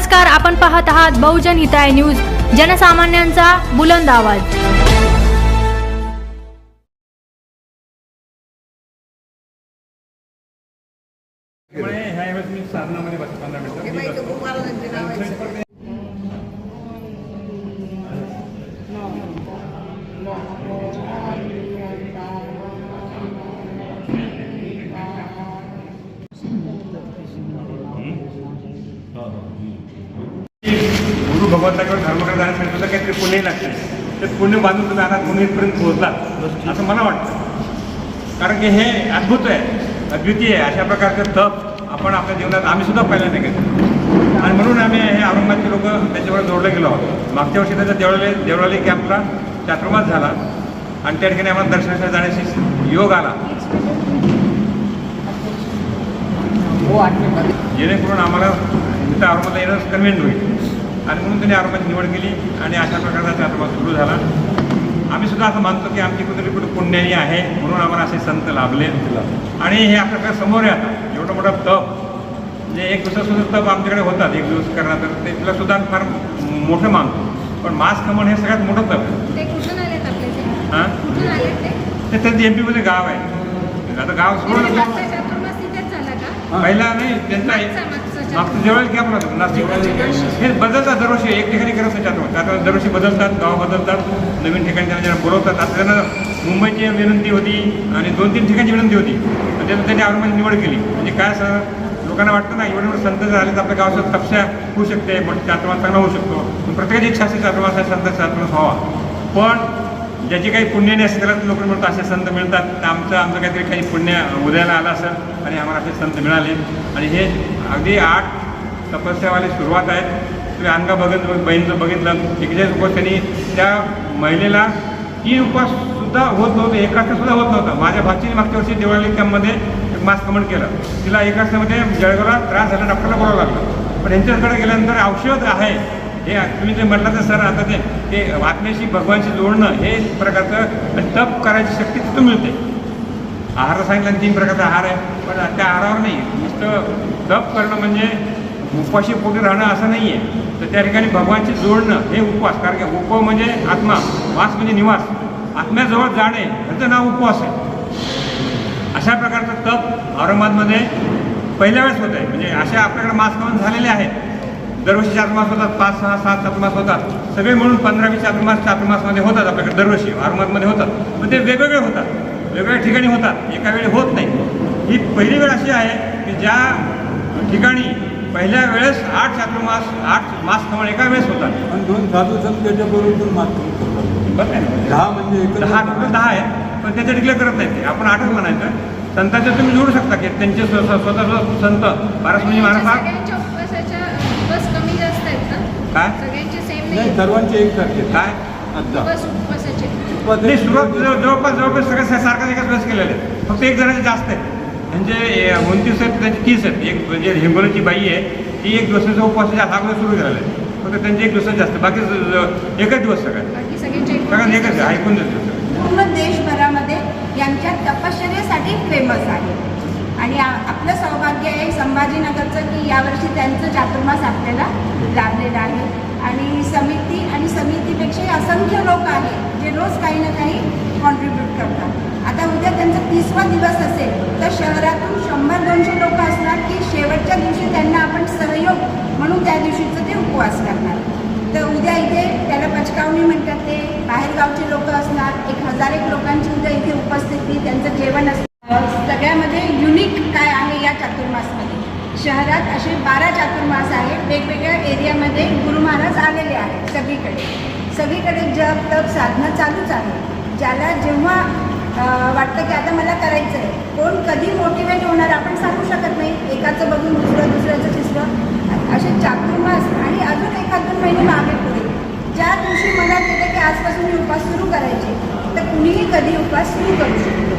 नमस्कार, आपण पाहत आहात बहुजन हिताय न्यूज, जनसामान्यांचा बुलंद आवाज। गुरु भगवंताकडे धर्माकडे जाण्यासाठी सुद्धा काहीतरी पुण्य लागते। ते पुण्य बांधून तुम्ही आता पुणे इथपर्यंत पोहोचला असं मला वाटतं, कारण की हे अद्भुत आहे, अद्वितीय आहे। अशा प्रकारचं तप आपण आपल्या जीवनात आम्ही सुद्धा पाहिलं नाही का, आणि म्हणून आम्ही हे औरंगाबादचे लोक त्याच्यावर जोडले गेलो आहोत। मागच्या वर्षी त्याचा देवळाली कॅम्पला चातुर्मास झाला आणि त्या ठिकाणी आम्हाला दर्शनासाठी जाण्याची योग आला, जेणेकरून आम्हाला तिथं औरंगाबादला येणं कन्व्हिनियंट होईल, आणि म्हणून त्यांनी औरंगाबादची निवड केली आणि अशा प्रकारचा चातुर्मास सुरू झाला। आम्ही सुद्धा असं मानतो की आमची कुठे पुण्यानी आहे, म्हणून आम्हाला असे संत लाभले आणि हे आपल्याकडे समोर आहे। आता एवढं मोठं तप, म्हणजे एक दिवसासुद्धा तप आमच्याकडे होतात, एक दिवस करणार, तर ते तिला सुद्धा फार मोठं मानतो। पण मास खमण हे सगळ्यात मोठं तप आहे। हां, ते त्यांचं MP मध्ये गाव आहे। आता गाव सोडून पहिला नाही, त्यांचा मागचं जवळ कॅम्प होतं नाशिक, हे बदलतात दरवर्षी, एक ठिकाणी करत नाही चातुर्मास। आता दरवर्षी बदलतात, गाव बदलतात, नवीन ठिकाणी त्यांना बोलवतात। आता त्यांना मुंबईची विनंती होती आणि 2-3 ठिकाणची विनंती होती, त्याच्यात त्यांनी औरंगाबाद निवड केली। म्हणजे काय सर, लोकांना वाटतं ना एवढे संत झाले तर आपल्या गावात तपस्या होऊ शकते, पण चातुर्मास चांगला होऊ शकतो। प्रत्येकाची इच्छा असते चातुर्मास संत चातुर्मास व्हावा, पण ज्याची काही पुण्य नाही असते त्याला लोक मिळतात, असे संत मिळतात। तर आमचं काहीतरी काही पुण्य उदयाला आलं असेल आणि आम्हाला असे संत मिळाले, आणि हे अगदी 8 तपस्यावाली सुरुवात आहे। तुम्ही अंगा बहीणचं बघितलं, 41 उपवास त्यांनी त्या महिलेला 3 उपवाससुद्धा होत नव्हते, एकाष्टसुद्धा होत नव्हतं। माझ्या भाचीने मागच्या वर्षी देवळाली कॅम्पमध्ये एक मास कमंड केलं, तिला एकाष्टामध्ये जळगावला त्रास झाला, डॉक्टरला बोलावं लागलं। पण यांच्याकडे गेल्यानंतर औषध आहे, हे तुम्ही जे म्हटलं तर सर, आता ते आत्म्याशी भगवानशी जोडणं हे प्रकारचं तप करायची शक्ती तिथून मिळते। आहार सांगितलं 3 प्रकारचा आहार आहे, पण त्या आहारावर नाही, नुसतं तप करणं म्हणजे उपवाशी पोटी राहणं असं नाही आहे। तर त्या ठिकाणी भगवानशी जोडणं हे उपवास, कारण की उप म्हणजे आत्मा, वास म्हणजे निवास, आत्म्याजवळ जाणे ह्याचं नाव उपवास आहे। अशा प्रकारचं तप औरंगाबादमध्ये पहिल्या वेळेस होत आहे। म्हणजे अशा आपल्याकडे मास कमन झालेले आहेत, दरवर्षी चातुर्मास होतात, 5, 6, 7 चातुर्मास होतात, सगळे म्हणून 15-20 चातुर्मासमध्ये होतात आपल्याकडे दरवर्षी औरंगाबादमध्ये होतात। पण ते वेगवेगळे होतात, वेगवेगळ्या ठिकाणी होतात, एका वेळी होत नाही। ही पहिली वेळ अशी आहे की ज्या ठिकाणी पहिल्या वेळेस 8 चातुर्मास, 8 मास कमळ एका वेळेस होतात, आणि 2 साधू संत त्याच्याबरोबर मास करतात। बरं आहे ना, 10 म्हणजे 10 आहेत, पण त्याच्या डिक्लेअर करत नाही ते, आपण 8च म्हणायचं। संतांचे तुम्ही जोडू शकता की त्यांचे स्वतः संत पारसमणी महाराज काय नाही, सर्वांचे एकसारखे काय नाही, सुरुवात जवळपास सगळ्या सारखाच एकाच वेळेस केलेले आहेत, फक्त एक जणांचे जास्त आहे। म्हणजे 29 आहेत, त्यांचे 30 आहेत। एक म्हणजे हिंगोलीची बाई आहे, ती 1 दिवसाचा उपवासाच्या अगोदर सुरू केलेला आहे, फक्त त्यांचे 1 दिवस जास्त, बाकी एकच दिवस सगळ्यांना एकच ऐकून देतो। पूर्ण देशभरामध्ये यांच्या तपश्चर्येसाठी फेमस आहे, आणि आपलं सौभाग्य आहे संभाजीनगरचं की यावर्षी त्यांचं चातुर्मास आपल्याला लाभलेलं आहे। आणि समितीपेक्षाही असंख्य लोक आहेत जे रोज काही ना काही कॉन्ट्रीब्यूट करतात। आता उद्या त्यांचा 30वा दिवस असेल तर शहरातून 100-200 लोक असणार की शेवटच्या दिवशी त्यांना आपण सहयोग म्हणून त्या दिवशीचं ते उपवास करणार। तर उद्या इथे त्याला पचकावणी म्हणतात, ते बाहेरगावचे लोक असणार, 1000 लोकांची उद्या इथे उपस्थिती, त्यांचं जेवण असणार। सगळ्यामध्ये युनिक काय आहे या चातुर्मासमध्ये, शहरात असे 12 चातुर्मास आहे, वेगवेगळ्या एरियामध्ये गुरु महाराज आलेले आहेत। सगळीकडे जप तप साधना चालूच आहे। ज्याला जेव्हा वाटतं की आता मला करायचं आहे, कोण कधी मोटिवेट होणार आपण सांगू शकत नाही, एकाचं बघून दुसऱ्याचं तिसरं असे चातुर्मास, आणि अजून 1-2 महिने मागे पुढे ज्या दिवशी मनात येतं की आजपासून मी उपवास सुरू करायचे, तर कुणीही कधी उपवास सुरू करू शकतो।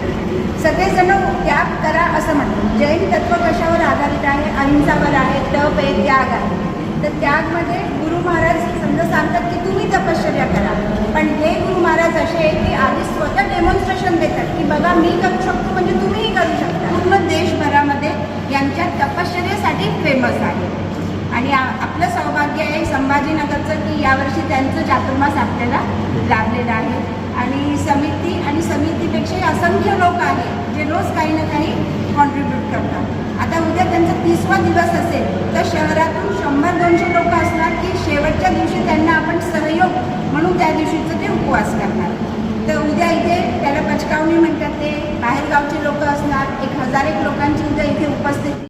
सगळेजण त्याग करा असं म्हणतो। जैन तत्व कशावर आधारित आहे? अहिंसावर आहे, तप आहे, त्याग आहे। तर त्यागमध्ये गुरु महाराज समजा सांगतात की तुम्ही तपश्चर्या करा, पण हे गुरु महाराज असे आहे की आधी स्वतः डेमॉन्स्ट्रेशन देतात की बघा मी करू शकतो म्हणजे तुम्हीही करू शकता। पूर्ण देशभरामध्ये यांच्या तपश्चर्येसाठी फेमस आहे। आणि आपलं सौभाग्य आहे संभाजीनगरचं की यावर्षी त्यांचं चातुर्मास आपल्याला लाभलेलं आहे. आणि समितीपेक्षा असंख्य लोक आहेत जे रोज काही ना काही कॉन्ट्रीब्यूट करतात. आता उद्या त्यांचा 30वा दिवस असेल तर शहरातून 100-200 लोक असणार की शेवटच्या दिवशी त्यांना आपण सहयोग म्हणून त्या दिवशीचं ते उपवास करणार. तर उद्या इथे त्याला पचकावणी म्हणतात, ते बाहेरगावचे लोक असणार. 1000 लोकांची उद्या इथे उपस्थिती